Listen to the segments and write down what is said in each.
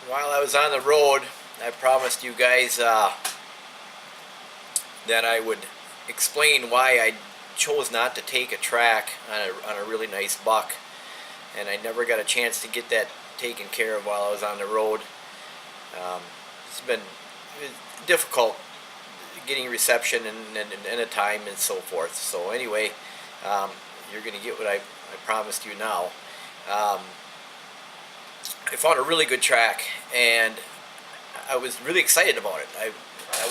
while I was on the road, I promised you guys that I would explain why I chose not to take a track on a really nice buck, and I never got a chance to get that taken care of while I was on the road. It's been difficult getting reception and a time and so forth. So anyway, you're going to get what I promised you now. I found a really good track, and I was really excited about it. I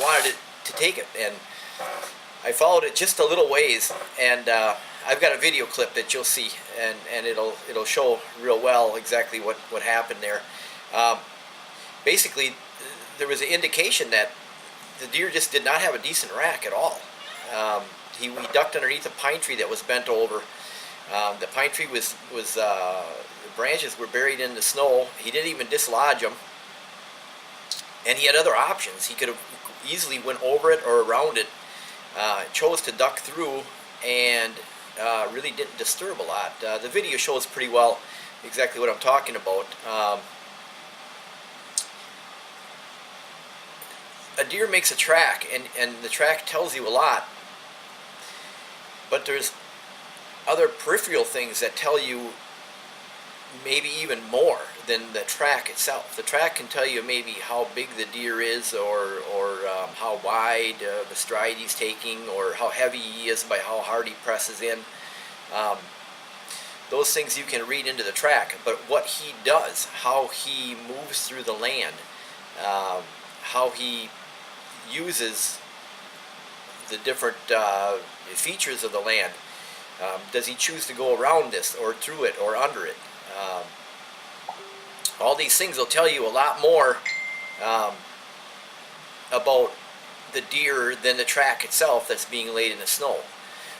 wanted to take it, and I followed it just a little ways, and I've got a video clip that you'll see, and it'll show real well exactly what happened there. Basically, there was an indication that the deer just did not have a decent rack at all. He ducked underneath a pine tree that was bent over. The pine tree was the branches were buried in the snow. He didn't even dislodge them, and he had other options. He could have easily went over it or around it. Chose to duck through and really didn't disturb a lot. The video shows pretty well exactly what I'm talking about. A deer makes a track, and the track tells you a lot, but there's other peripheral things that tell you maybe even more than the track itself. The track can tell you maybe how big the deer is, or how wide the stride he's taking, or how heavy he is by how hard he presses in. Those things you can read into the track, but what he does, how he moves through the land, how he uses the different features of the land. Does he choose to go around this, or through it, or under it? All these things will tell you a lot more about the deer than the track itself that's being laid in the snow.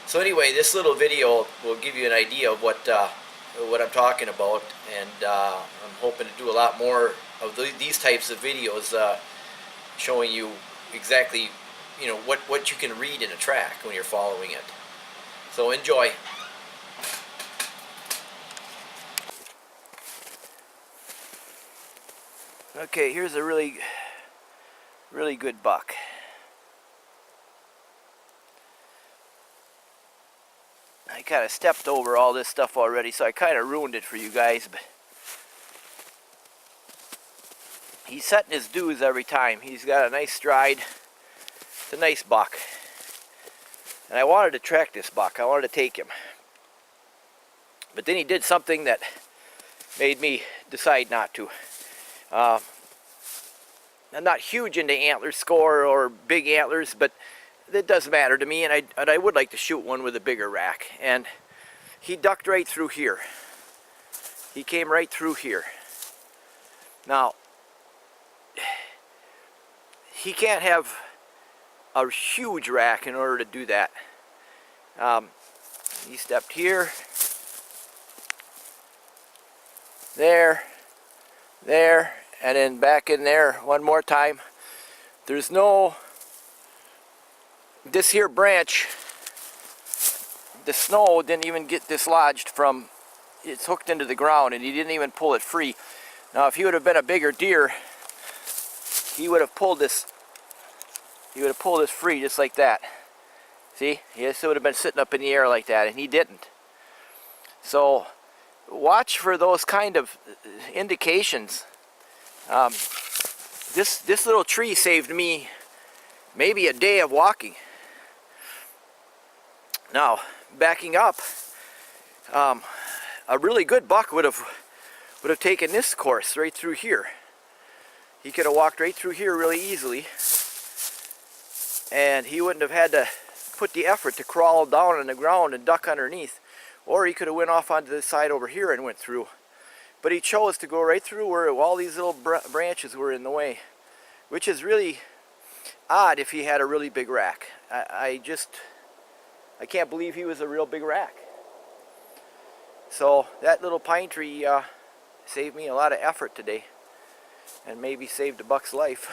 So anyway, this little video will give you an idea of what I'm talking about, and I'm hoping to do a lot more of these types of videos showing you exactly, what you can read in a track when you're following it. So enjoy. Okay, here's a really good buck. I kind of stepped over all this stuff already, so I kind of ruined it for you guys, but he's setting his dues every time. He's got a nice stride. It's a nice buck. And I wanted to track this buck. I wanted to take him. But then he did something that made me decide not to. I'm not huge into antler score or big antlers, but it does matter to me, and I would like to shoot one with a bigger rack. And he ducked right through here. He came right through here. Now, he can't have a huge rack in order to do that. He stepped here, there, and then back in there one more time. There's no, this here branch, the snow didn't even get dislodged from, it's hooked into the ground, and he didn't even pull it free. Now if he would have been a bigger deer, he would have pulled this free just like that. See, he just would have been sitting up in the air like that, and he didn't. So watch for those kind of indications. This little tree saved me maybe a day of walking. Now, backing up, a really good buck would have taken this course right through here. He could have walked right through here really easily, and he wouldn't have had to put the effort to crawl down on the ground and duck underneath. Or he could have went off onto the side over here and went through. But he chose to go right through where all these little branches were in the way, which is really odd if he had a really big rack. I can't believe he was a real big rack. So that little pine tree saved me a lot of effort today, and maybe saved a buck's life.